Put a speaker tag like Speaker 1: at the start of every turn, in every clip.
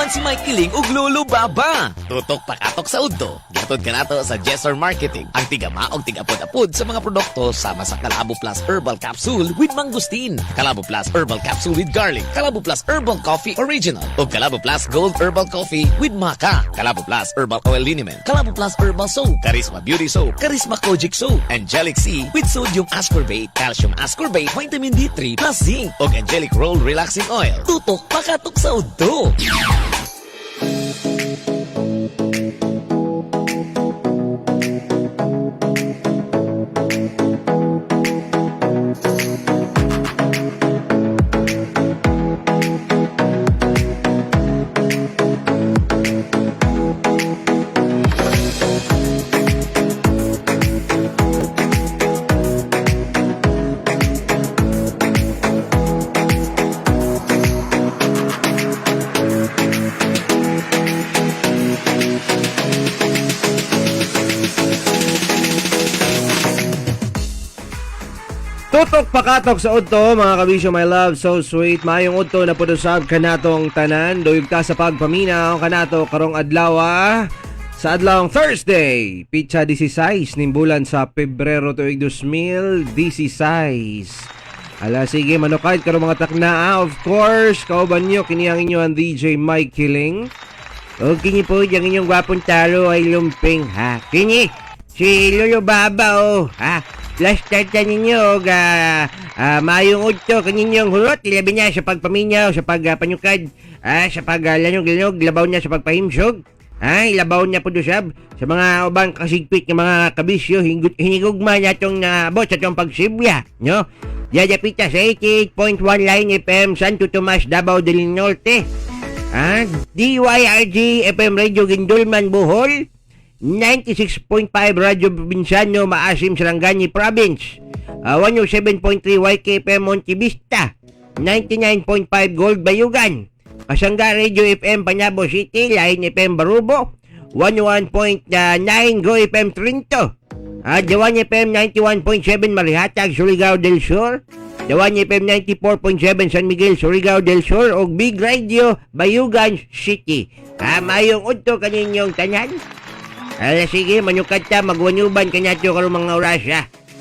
Speaker 1: naman si Mike Kiling ug Lolo Baba. Tutok pakatok sa udto. Gatod ka nato sa Jesser Marketing. Ang tigama og tigapod-apod sa mga produkto sama sa Calabo Plus Herbal Capsule with Mangustin, Calabo Plus Herbal Capsule with Garlic, Calabo Plus Herbal Coffee Original, ug Calabo Plus Gold Herbal Coffee with Maca, Calabo Plus Herbal Oil Liniment, Calabo Plus Herbal Soap, Charisma Beauty Soap, Charisma Kojic Soap, Angelic C with sodium ascorbate, calcium ascorbate, vitamin D3 plus zinc, ug Angelic Roll Relaxing Oil. Tutok pakatok sa udto.
Speaker 2: Tutok pakatok sa udto, mga kabisyo, my love, so sweet. Mayong udto na pudusab kanatong tanan. Doyog ta sa pagpaminaw kanato karong adlaw sa adlawng Thursday. Pitsa 16 ning bulan sa Pebrero tuig 2016. Ala sige, manukad karong mga takna. Of course, kauban nyo kini ang inyong DJ Mike Kiling. O kini po yung inyong gwapong talo ay lumping ha. Kini si Lolo Baba ha. Last tarta ninyo, mayong udto kaninyong hulot, ilabi niya sa pagpaminyaw, sa pagpanyukad, sa paglanog-lanog, labaw niya sa pagpahimsog, ilabaw niya po dusab, sa mga ubang kasigpit ng mga kabisyo, hinigugma niya itong nabot sa itong pagsibya, no? Yadapita sa 88.1 Line FM, Santo Tomas, Davao del Norte, DYRG FM Radio Gindulman, Bohol, 96.5 Radyo Provinciano, Maasim, Sarangani Province, 107.3 YKFM Monte Vista, 99.5 Gold Bayugan, Pasangga Radio FM Panabo City, Line FM Barubo, 101.9 Go FM Trinto, Jawan FM 91.7 Marihatag, Surigao del Sur, Jawan FM 94.7 San Miguel, Surigao del Sur, o Big Radio Bayugan City. Mayong udto kaninyong tanan. Sige, manyukad ta, magwanyuban kanya ito karong mga oras,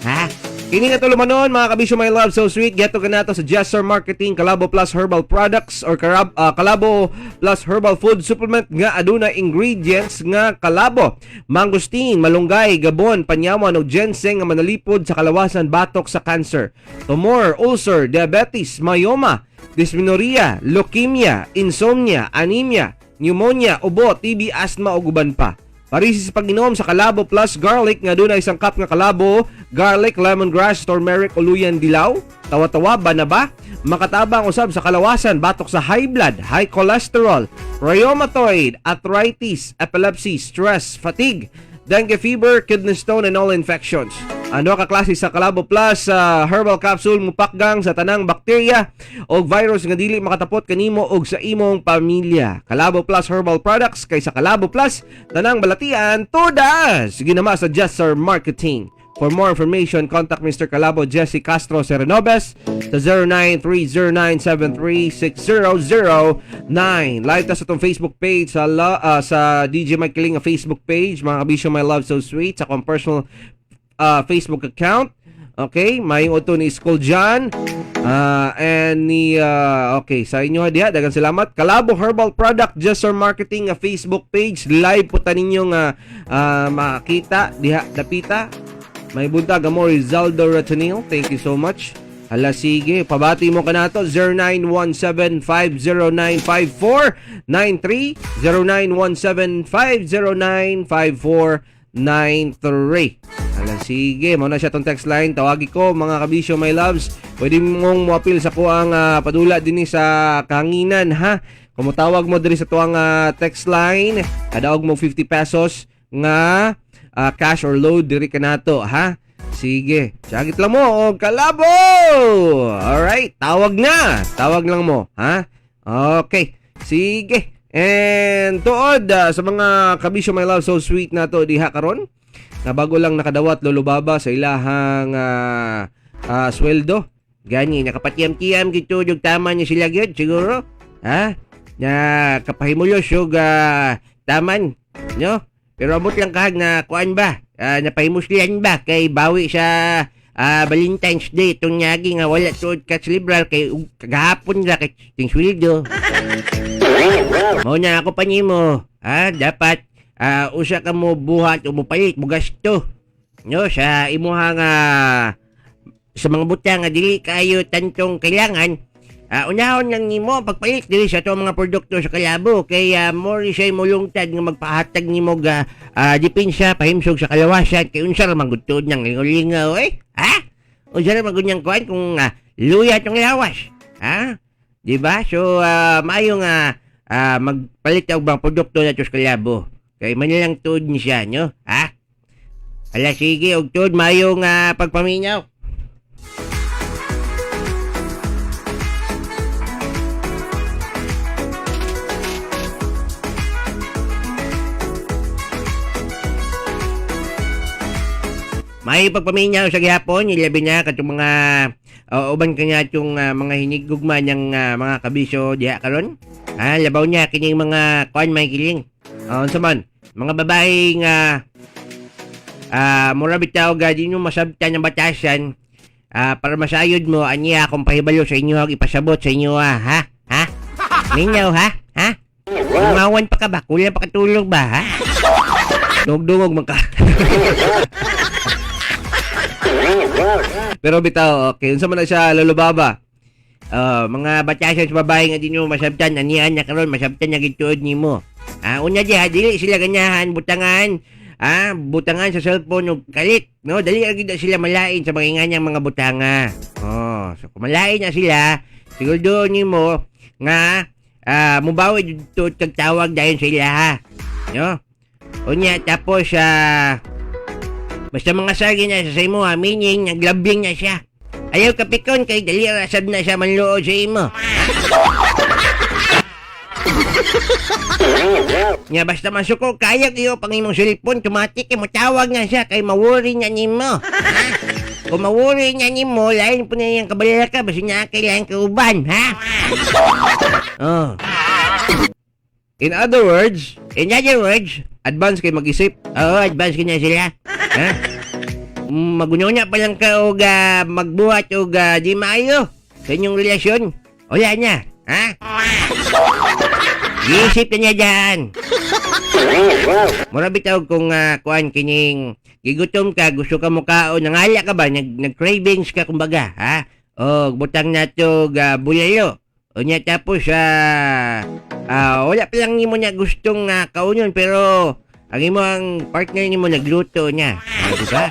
Speaker 2: ha? Kini nga tulumanon, mga kabisyo, my love, so sweet. Gato ka na to sa Jesser Marketing, Calabo Plus Herbal Products or Calabo Plus Herbal Food Supplement nga aduna ingredients nga kalabo, mangustin, malunggay, gabon, panyaman o ginseng nga manalipod sa kalawasan batok sa cancer, tumor, ulcer, diabetes, myoma, dysmenorrhea, leukemia, insomnia, anemia, pneumonia, ubo, TB, asthma o guban pa. Parisi sa pag-inom sa Calabo Plus Garlic nga doon ay isang cup nga kalabo, garlic, lemongrass, turmeric, uluyan, dilaw, tawa-tawa, banaba, makatabang usab sa kalawasan, batok sa high blood, high cholesterol, rheumatoid, arthritis, epilepsy, stress, fatigue, dengue fever, kidney stone, and all infections. Ano ka klase sa Calabo Plus herbal capsule mupakgang sa tanang bakterya o virus nga dili makatapot kanimo og sa imong pamilya. Calabo Plus Herbal Products kay sa Calabo Plus tanang balatian todas. Ginama sa Jesser Marketing. For more information, contact Mr. Calabo Jesse Castro Serenobes sa 0930973609. Live ta sa itong Facebook page sa DJ Mike Kiling Facebook page. Mga kabisyo, my love, so sweet. Sa akong personal Facebook account. Okay, may uto ni School John and ni okay, sa inyo diha daghang salamat. Calabo Herbal Product Jesser Marketing Facebook page, live po ta ninyong makita diha dapita. May buntag mo Rizaldo Ratanil, thank you so much. Hala sige, pabati mo kanato 0917-509-5493, 0917-509-5493. Hala sige, muna siya tong text line. Tawagi ko mga kabisyo, my loves. Pwede mong muapil sa kuang padula din sa kahanginan, ha. Kumutawag mo diri sa tuang text line, kadaog mo 50 pesos nga cash or load diri kanato, ha. Sige, sagit lang mo og Calabo. Alright, tawag na. Tawag lang mo, ha. Okay, sige. And tuod sa mga kabisyo, my love, so sweet na to diha karon. Na bago lang nakadawat Lolo Baba sa ilahang sweldo. Gani, nakapatiyam-tiyam gito, yung tama niya sila gyud siguro. Ha? na kapahimulos o taman, no? Pero amot lang kahag na kuan ba? Napahimuslian ba kay bawi sa Valentine's Day itong nyagi nga wala tuod ka liberal kay kagahapon ra kay ting sweldo. Mao na ako pa nimo, dapat usa ka mo buhat o mupalit mo gasto, no, sa imuhang sa mga butang nga dili kayo tantong kailangan. Unahon lang nimo ang pagpalit diri sa itong mga produkto sa kalabo kay more siya mulungtad nga magpahatag nimo depensa pahimsog sa kalawasan kay unsa ra man gud tuod nang lingaw unsa ra man gud niyang kuan kung luya tong lawas, di ba? So maayo nga magpalit og mga produkto na sa kalabo kay manilang tuod ni siya, no? Ala sige og tuod maayo nga pagpaminaw. May pagpaminyaw sa gihapon, ilabi na katong mga uban kanya itong mga hinigugma niyang mga kabiso diha karon. Labaw niya kining mga kuan may kiling. Unsa man, mga babaeng mura bitaw di nyo masabtan ng batasan para masayod mo aniya akong pahibalo sa inyo ipasabot sa inyo ha? Minyaw ha? Umawan pa ka ba? Kulang pa katulog ba ha? Dugdungog man ka. Pero bitaw, okay, unsa man na siya lulubaba? Mga batasan sa babae nga di nyo masabtan, anihan niya karon masabtan niya gituod nimo. Unya diha, dili sila ganyahan, butangan, butangan sa cellphone ug kalit, no? Dali agad sila malain sa mga inganyang mga butanga. So kung malain na sila, siguro nimo nga mubawi dito tagtawag dayon sa ilaha, no? Unya tapos basta mga sagi na sa imo meaning naglabing na siya. Ayaw kapikon kay dali rasad na siya manluod sa imo. Nga basta masuko kayag iyo pang imong cellphone automatic mo tawag na siya kay mawori niya nimo. Kung mawori niya nimo lain po na yung kabalala ka basta niya kailangan ka uban, ha? In other words, advance kay mag-isip. Advance kanya sila. Magunyonya pa lang ka o magbuhat o di maayo sa inyong relasyon. Wala niya, ha? Isip na niya dyan. Mura bitaw kung kuan kining gigutom ka, gusto ka mukaon, nangala ka ba? Nag-cravings ka kumbaga, ha? O butang na to bulalo. O niya tapos wala pa lang nimo niya gustong kaunon pero ang imo ang partner nimo nagluto niya. Diba?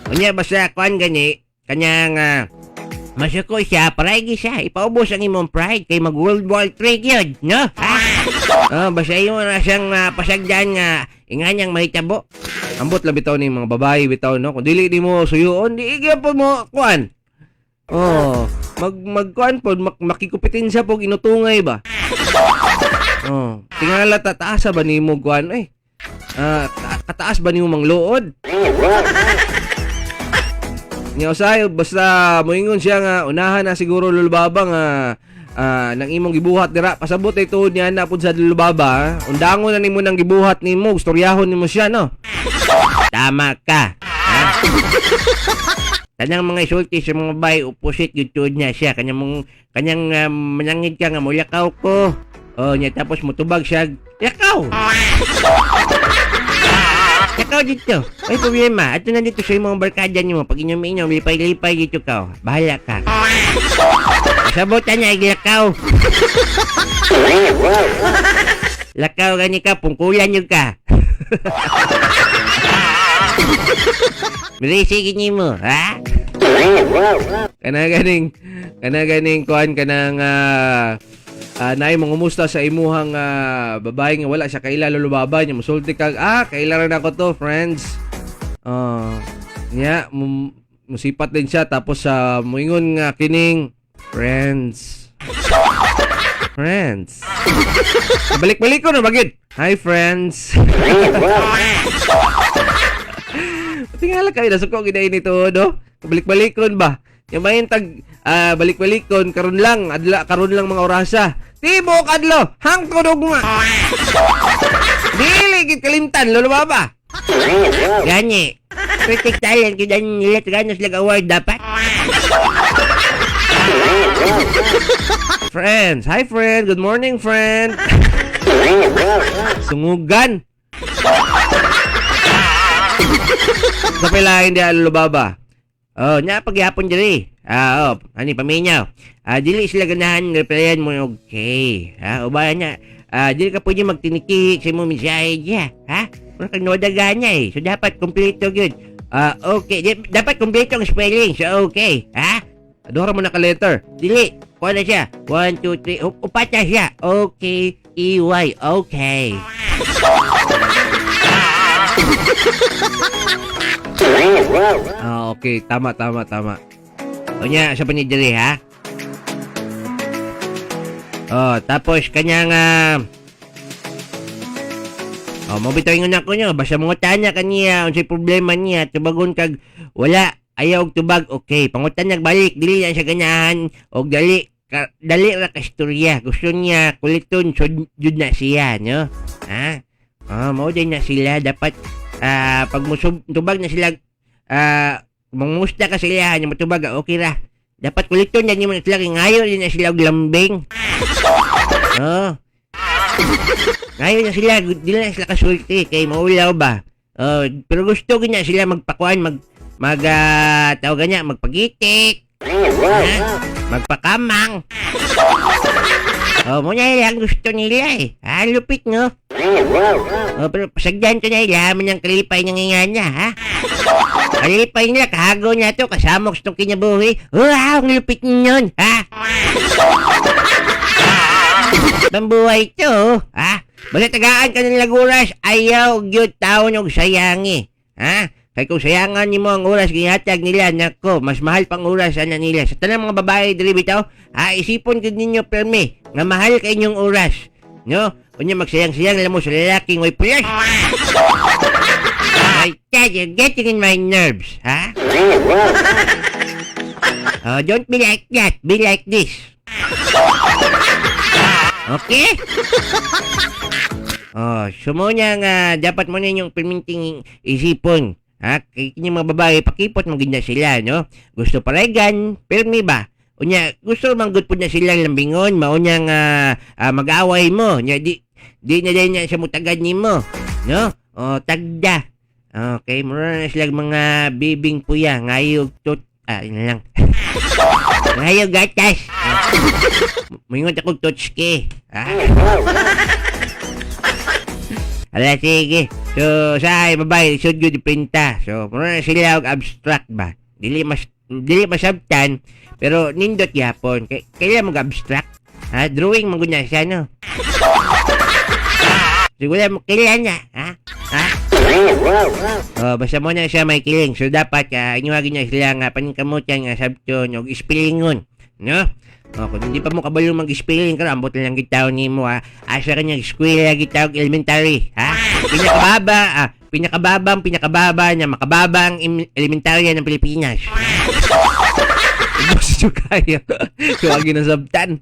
Speaker 2: O niya basta kuan gani kanyang masuko siya, paragi siya. Ipaubos ang imong pride kay mag World War III yun, no? Basta yun na siyang pasagdan nga inganyang mahitabo. Ambot lang bitaw ni mga babae bitaw, no? Kung dili di mo suyuon, di igyan po mo kuan. Magkuan po, makikupitin siya po inutungay ba? Tingala tataasa ba ni mo kuan? Kataas ba ni mo mangluod? Nga usayo, basta moingon siya nga unahan na siguro lulubaba nga nang imong gibuhat dira pasabot ay tuod niya na pud sa lulubaba. Undangon na nimo nang gibuhat nimo, gustoryahon nimo siya, no? Tama ka. Kanang mga isulti sa mga babae opposite gyud tuod niya siya kanyang manangid ka nga mulakaw ko. Niya tapos mutubag siya. Lakaw. Lakaw dito. Ay problema. Ato na dito sa imong barkada niyo. Pag inyong lipay-lipay dito ka. Bahala ka. Sabutan niya lakaw. Lakaw gani ka. Pungkulan niyo ka. Berisig niyo mo. Ha? Kanaganing kuan kanang naay mangumusta sa imuhang babae nga wala siya kaila lulubaba niya musulti kag kaila rin ako to friends. Musipat din siya tapos muingon nga kining friends. Balik-balik ko na bagid. Hi friends. Tingala kayo nasuko gid nito do. Balik-balikon ba? Yung mahin tag balik-balikon karon lang mga orasa. Tibo kadlo, hangtod nga. Dili gid kalimtan lolo baba. Gani. Critic talent gid nila ganos lag award dapat. Friends, hi friend, good morning friend. Sungugan. Kapilain dia lolo baba. Oh, nya pagyapon diri. Ani paminyaw. Dili sila ganahan replyan mo okay. Ubayan niya. Dili ka pwede magtinikik sa mo mensahe niya, ha? Pero kag nodaga niya So dapat kompleto gyud. Okay, dapat kompleto ang spelling. So okay, ha? Adora mo na ka letter. Dili. Kuha na siya. 1 2 3. Upat na siya. Okay, EY. Okay. Okay, tama. O niya, sa panidiri, ha? Tapos kanyang mabitaw nga ko niya, basta mga tanya kaniya, unsay problema niya, tubagon kag wala, ayaw og tubag, okay, pangutan niya balik, dili yan siya ganyahan, og dali ra ka istorya, gusto niya kuliton, so jud na siya, no? Ha? Mao din na sila, dapat, pag tubag na sila, mangmusta ka sila, yung matubag, okay ra. Dapat kuliton yan yung sila, ngayon din na sila og lambing. Ngayon na sila, di na sila kasulti, kay maulaw ba? Pero gusto ko niya sila magpakuan, tawagan niya, magpagitik, magpakamang. Muna lang gusto nila lupit no? Pero pasagdan ko na ilaman ng kalipay ng nga niya, ha? Kalipay nila, kahago niya to, kasama ko itong kinabuhi. Ang lupit ninyon, ha? Pambuhay to, ha? Basta tagaan ka ng laguras, ayaw gyud taon og sayangi, ha? Kaya kung sayangan nimo ang oras gihatag nila, nako, mas mahal pang oras ana nila. Sa tanang mga babae diri bitaw, isipon gid ninyo permi nga mahal kay inyong oras, no? Unya magsayang-sayang lang mo sa lalaking way pulas. My God, you're getting in my nerves, ha? Don't be like that. Be like this. Okay? Sumunya nga, dapat mo na yung perminting isipon. Kaya mga babae, pakipot mo ganyan sila, no? Gusto paregan, permi ba? Unya, gusto manggut po na silang lambingon, maunya nga mag-away mo. Nya, di na din niya siya mutagad ni mo, no? Tagda. Okay, mura na sila mga bibing puya, ngayog tot, yun lang. Ngayog gatas. Mayungot akong totski. Ala, sige. So, sa babae, should you dipinta. So, mura na sila abstract ba? Dili masabtan, pero nindot yapon. Kailan mag-abstract? Drawing magunya siya, no? Siguro mo kailan niya, ha? Basta mo na siya may kiling. So, dapat, inyuhagin niya sila nga paningkamutan nga sabton o ispelingon, no? Kung hindi pa mo kabalo mag-spelling ka, ambot lang gitaw ni mo, asa ka niya, eskwela gitaw elementary, ha? Pinakababa niya, makababa ang elementarya ng Pilipinas. Gusto kayo. Suwagi na sabtan.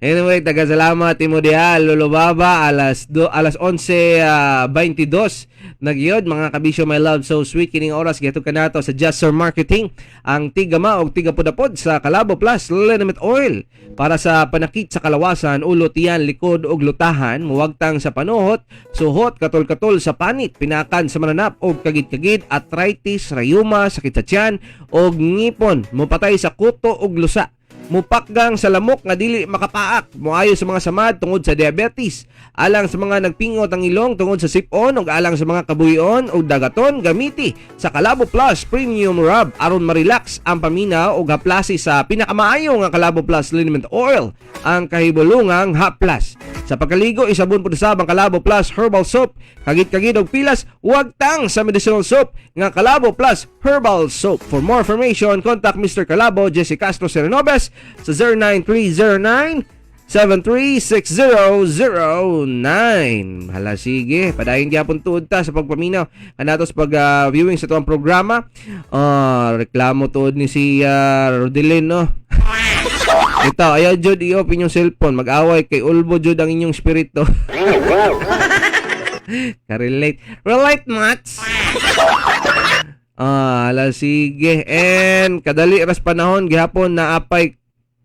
Speaker 2: Anyway, taga-salamat Timo Dial, Lolo Baba, alas 11:22 nagyod mga kabisyo, my love, so sweet kining oras gato kanato sa Just Sir Marketing, ang tigama og tigapod-apod sa Calabo Plus Liniment Oil para sa panakit sa kalawasan, ulo, tiyan, likod ug lutahan, muwagtang sa panuhot, suhot, katol-katol sa panit, pinakan sa mananap og kagid-kagid, arthritis, rayuma, sakit sa tiyan og ngipon, mupatay sa kuto ug lusa, mupakgang sa lamok nga dili makapaak, muayo sa mga samad tungod sa diabetes, alang sa mga nagpingot ang ilong tungod sa sipon ug alang sa mga kabuyon ug dagaton, gamiti sa Calabo Plus Premium Rub aron ma-relax ang paminaw ug haplasi sa pinakamaayo nga Calabo Plus Liniment Oil, ang kahibulungang Haplas. Sa pagkaligo, isabon po sa ang Calabo Plus Herbal Soap, kagit-kagid og pilas, wagtang sa medicinal soap nga Calabo Plus Herbal Soap. For more information, contact Mr. Calabo, Jesse Castro Serenobes sa 0917-736-0009. Hala, sige. Padayon gyapon tuod ta sa pagpaminaw. Kanato sa pag-viewing sa tuwang programa. Reklamo tuod ni si Rodelin, no? Ito, ayaw jud i-open yung cellphone. Mag-away kay Ulbo jud ang inyong spirito. Ka-relate. Relate, Mats! Hala, sige. And kadali ras panahon gihapon na apay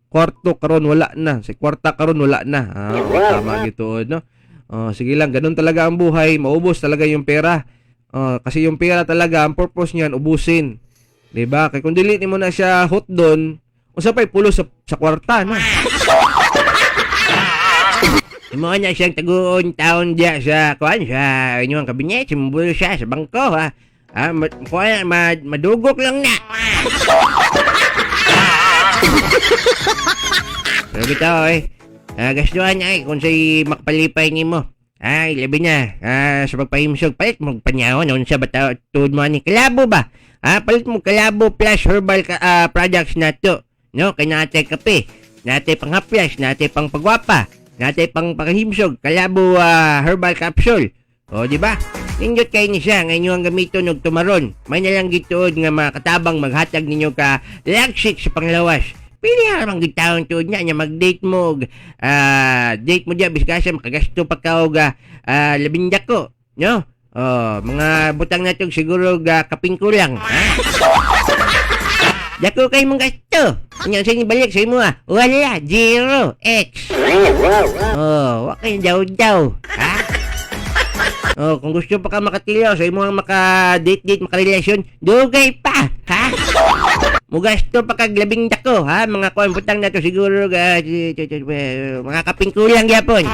Speaker 2: kwarto karon wala na. Si kwarta karon wala na. Tama gito, no? Sige lang, ganun talaga ang buhay. Maubos talaga yung pera. Kasi yung pera talaga, ang purpose niyan, ubusin. Diba? Kaya kung dili mo na siya hot doon, usapay pulo sa kwarta, no? Imo na siyang taguon taon diya sa kuan sa inyong kabinet, simubulo siya sa bangko, ha? Madugok lang na. Pero bitaw, gastuhan niya kung sa'y makapalipay ni mo. Labi na, sa pagpahimsog, palit mo panyawan, noon sa bata, tuod mo ni kalabo ba? Palit mo kalabo plus herbal products na to. No, kay natay kape, natay panghaplas, natay pang pagwapa, natay pang panghimsog, kalabo herbal capsule. O, di ba? Indot kayo ni siya, ngayon ang gamiton og tumaron. May nalang gituod nga makatabang maghatag ninyo ka lagsik sa panglawas. Pili harang gitaon tuod niya mag-date mo, date mo diya biskasa makagasto pa ka og labindako, no? Mga butang natog siguro kaping kulang, ha? Dako kay mong gasto. Nya sa balik sa imo wala, 0x. Wa kay daw-daw, ha? Kung gusto pa ka makatilaw sa imo maka-date-date, makarelasyon, dugay pa, ha? Mugasto pa kag labing dako, ha? Mga kuan butang na to siguro mga kaping kulang gyapon.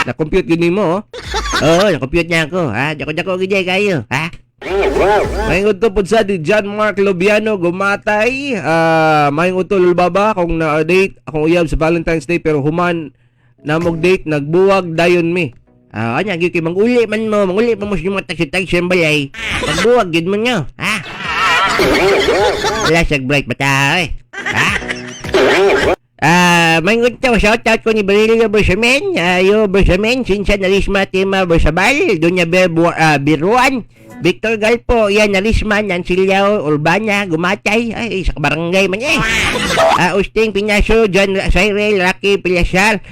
Speaker 2: Na-compute gini mo, na-compute niya ako, ha? Dako-dako gid kayo, ha? Mayong uto po sa di John Mark Lobiano gumatay. Mayong uto lulbaba kung na-date akong uyab sa Valentine's Day pero human na mag-date nagbuwag dayon mi. Anya gyud kay manguli man mo sa mga taxi sa balay. Magbuwag gid mo nyo, ha? Wala siyag bright bata, ha? Mayroon ito, shoutout ko ni Barilio Bersamen, Bersamen, Sinsa Narisma, Tima Bersabal, Dunya Biruan, Victor Galpo, yan Narisma, Nansilyao, Urbana, Gumatay, sa barangay man Usting Pinaso, John Cyril, Rocky Pilasar,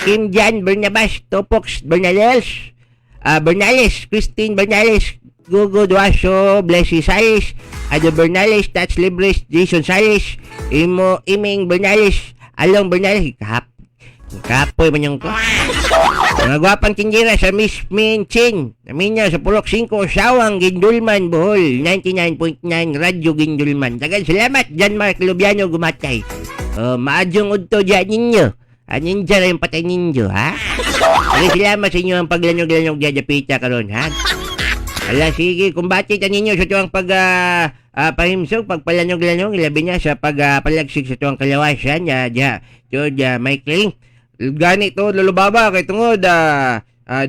Speaker 2: Kim Jan Bernabas, Topox Bernales, Christine Bernales, Gugo Duaso, Blessy Salis, Ado Bernales, Tats Libres, Jason Salis, Iming Bernales, Along Bernales, kapoy man yung ko. Mga gwapang tingira sa Miss Min Chin, namin niya sa Pulok 5, Sawang, Gindulman, Bohol, 99.9 Radyo Gindulman. Tagal salamat, John Mark Lubiano gumatay. Maadyong udto dyan ninyo. Ninja na yung patay ninyo, ha? Tagal salamat sa inyo ang paglanyog-lanyog dyan pita karon, ha? Ala, sige, kumbati ta ninyo sa tuwang pahimsog, pagpalanyog-lanyog, ilabi niya sa pagpalagsig sa tuwang kalawasan, Michael. Gani to, lulubaba, kay tungod,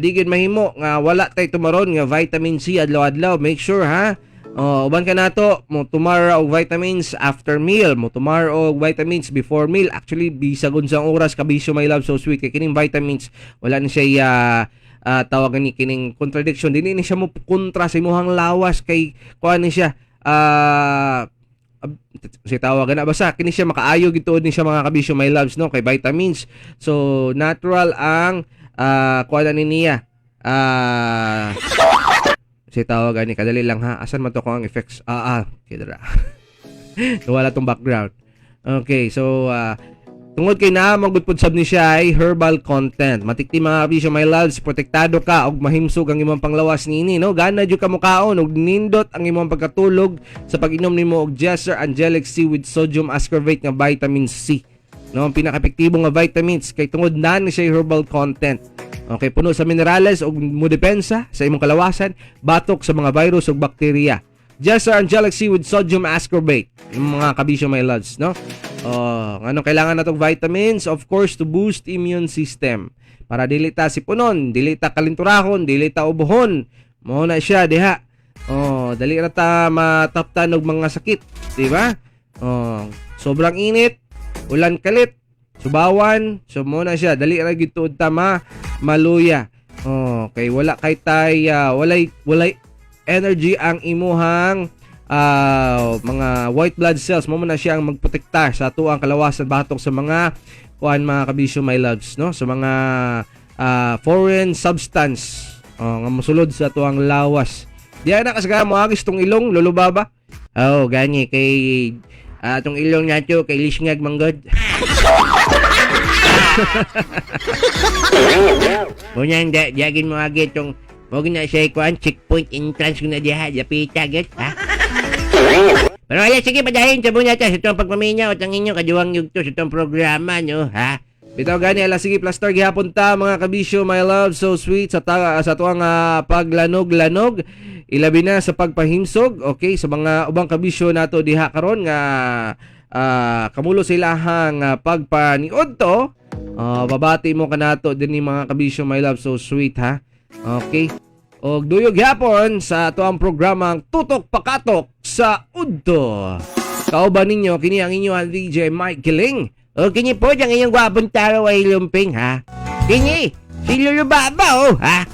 Speaker 2: di gid mahimo, nga wala tay tumaron, nga vitamin C, adlaw-adlaw, make sure, ha? Uban ka na to, mo tomorrow og vitamins after meal, mo tomorrow og vitamins before meal. Actually, bisag unsang oras, kabisyo my love, so sweet, kay kining vitamins, wala ni siya, tawagan ni kining contradiction, dili ni siya mo kontra sa imuhang lawas kay kuan ni siya si tawagan na basta kini siya makaayo gituod ni siya mga kabisyo my loves, no, kay vitamins, so natural ang kuan ni niya si tawagan ni kadali lang, ha, asan man to ko ang effects kidra wala tong background. Okay, so tungod kay na magudpod sab ni siya ay herbal content. Matikti mga kabisyo my loves, protektado ka og mahimsog ang imong panglawas niini, no? Gana jud ka mukaon og nindot ang imong pagkatulog sa pag-inom nimo og Jesser Angelic C with sodium ascorbate nga vitamin C. No, ang pinaka-epektibo nga vitamins kay tungod na ni siya herbal content. Okay, puno sa minerales og modepensa sa imong kalawasan, batok sa mga virus ug bakterya. Jesser Angelic C with sodium ascorbate. Yung mga kabisyo my loves, no? Anong kailangan natong vitamins? Of course, to boost immune system. Para dili ta sipunon, dili ta kalinturahon, dili ta ubuhon. Mao na siya diha. Dali ra ta mataptan og mga sakit, di ba? Sobrang init, ulan kalit,
Speaker 3: Subawan, so mo na siya dali ra gid tuod ta maluya. Okay, wala kay tay walay energy ang imuhang mga white blood cells. Mo na siya ang magprotekta sa ato ang kalawasan batok sa mga kuan mga kabisyo my loves, no? Sa mga foreign substance nga mosulod sa ato ang lawas. Diya na kasagaran mo agis tong ilong lulubaba.
Speaker 2: Gani kay atong ilong nato kay lisngag manggod. Bunyan diagin mo agi tong mo gina siya kuan checkpoint entrance ko na diha dapita gid ha. Pero wala sige padahin sa bunya ta sa itong pagpaminyaw at ang inyong kaduwang yugto sa itong programa nyo ha.
Speaker 3: Bitaw gani ala sige plaster gihapon ta mga kabisyo my love so sweet sa tuang paglanog-lanog ilabi na sa pagpahimsog okay sa mga ubang kabisyo nato diha karon nga kamulo sa ilahang pagpaniod to babati mo kanato din ni mga kabisyo my love so sweet ha okay og duyog gihapon sa tuang programang Tutok Pakatok sa Udto. Kauban ninyo kini ang inyo ang DJ Mike Giling.
Speaker 2: O kini po diyang inyong gwapong taro ay lumping ha. Kini, si Lulu Baba ha.